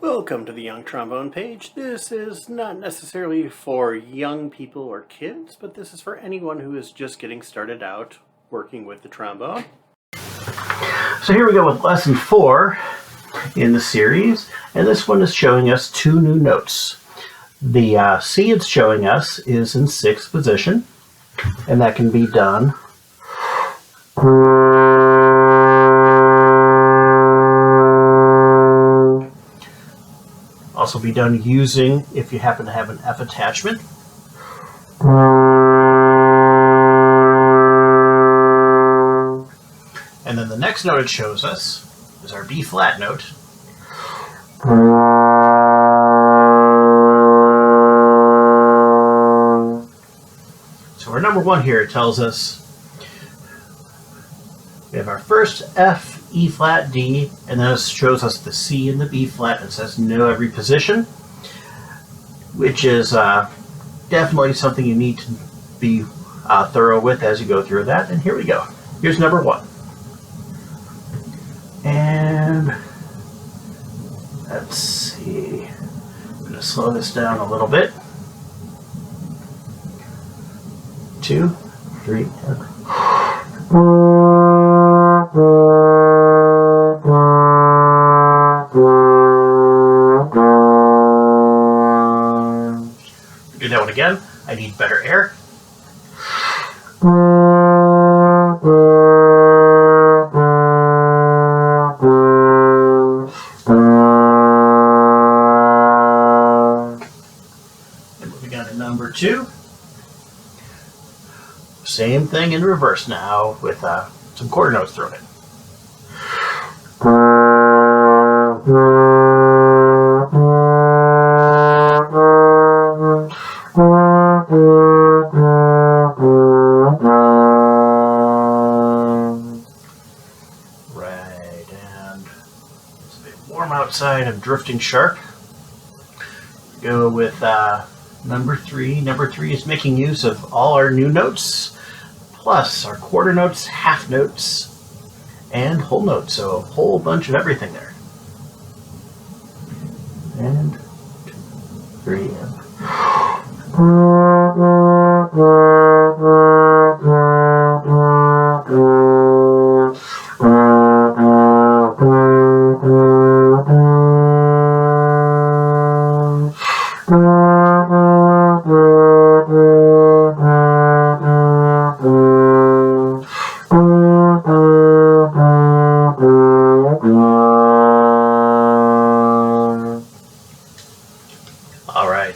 Welcome to the Young Trombone page. This is not necessarily for young people or kids, but this is for anyone who is just getting started out working with the trombone. So here we go with lesson 4 in the series, and this one is showing us 2 new notes. The C it's showing us is in 6th position, and that can be done also be done using, if you happen to have an F attachment. And then the next note it shows us is our B flat note. So our number 1 here tells us we have our first F, E flat, D, and then it shows us the C and the B flat. It says know every position, which is definitely something you need to be thorough with as you go through that. And here we go. Here's number 1. And let's see. I'm going to slow this down a little bit. 2, 3, and do that one again. I need better air. And moving on to number 2. Same thing in reverse now with some quarter notes thrown in. Right, and it's a bit warm outside. I'm drifting sharp. Go with number 3. Number 3 is making use of all our new notes, plus our quarter notes, half notes, and whole notes. So a whole bunch of everything there. And 2, 3, and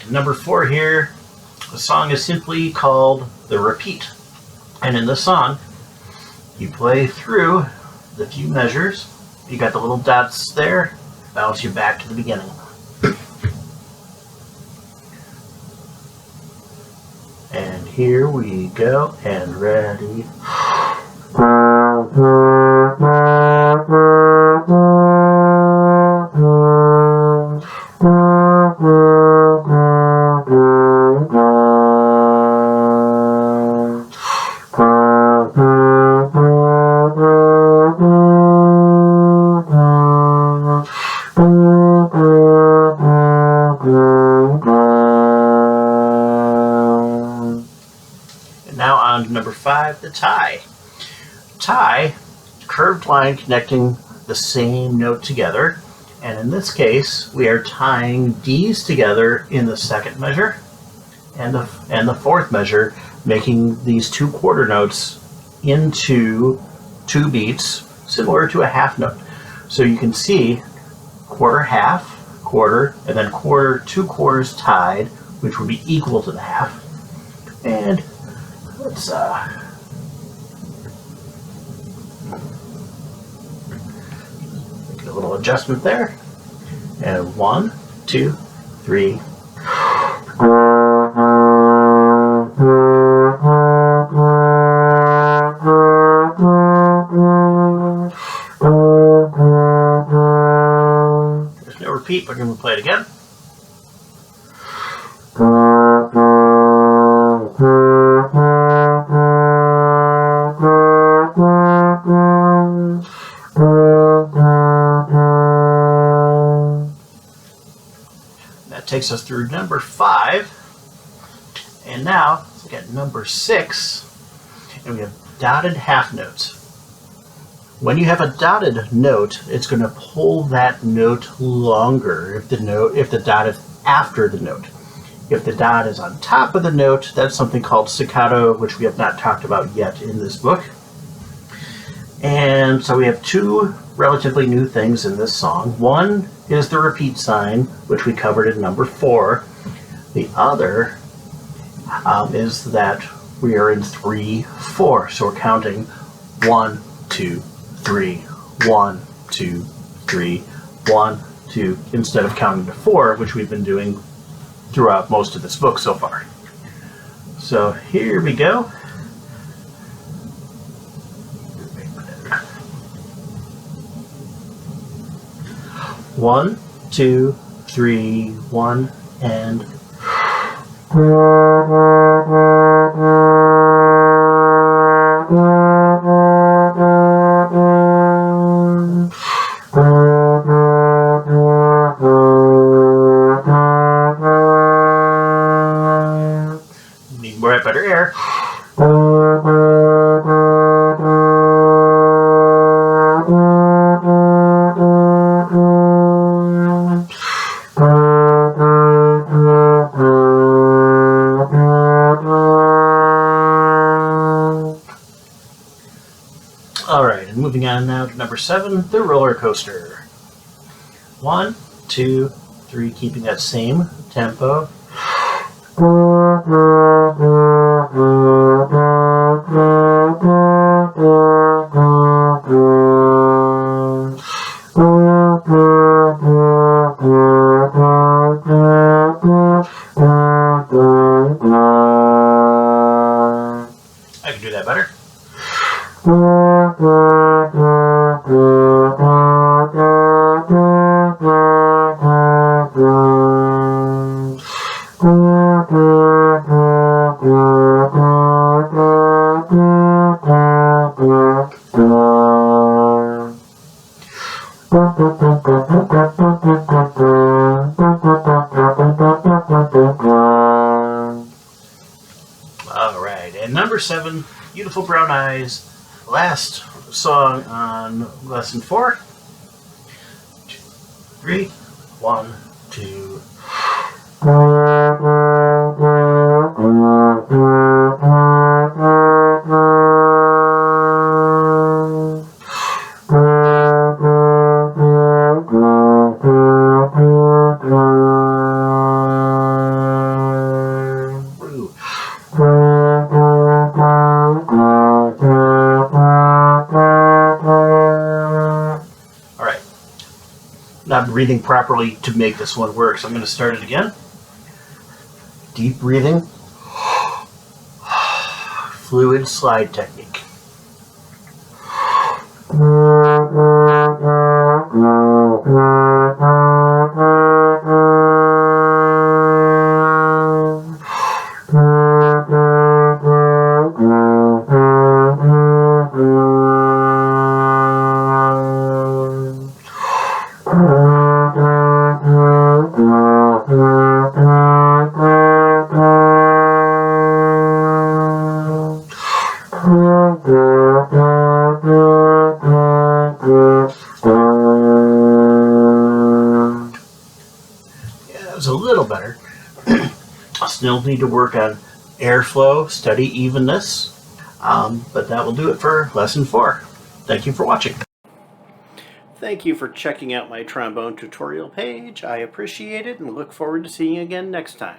number 4 here, the song is simply called The Repeat. And in the song, you play through the few measures. You got the little dots there, bounce you back to the beginning. And here we go, and ready. Now on to number 5, the tie. Tie, curved line connecting the same note together, and in this case we are tying D's together in the 2nd measure and the 4th measure, making these 2 quarter notes into 2 beats, similar to a half note. So you can see quarter, half, quarter, and then quarter, 2 quarters tied, which would be equal to the half. And let's make a little adjustment there. And 1, 2, 3. There's no repeat, but we're going to play it again. That takes us through number 5. And now, let's look at number 6. And we have dotted half notes. When you have a dotted note, it's going to pull that note longer if the dot is after the note. If the dot is on top of the note, that's something called staccato, which we have not talked about yet in this book. And so we have 2 relatively new things in this song. One is the repeat sign, which we covered in number 4. The other is that we are in 3/4, so we're counting 1, 2, 3, 1, 2, 3, 1, 2, instead of counting to 4, which we've been doing throughout most of this book so far. So here we go. 1, 2, 3, 1, and need more better air. Alright, and moving on now to number 7, the roller coaster. 1, 2, 3, keeping that same tempo. I can do that better. Alright, and number 7, Beautiful Brown Eyes, last song on lesson 4. 2, 3, 1, 2. Not breathing properly to make this one work, so I'm going to start it again. Deep breathing. Fluid slide technique. A little better. I still need to work on airflow, steady evenness, but that will do it for lesson 4. Thank you for watching. Thank you for checking out my trombone tutorial page. I appreciate it and look forward to seeing you again next time.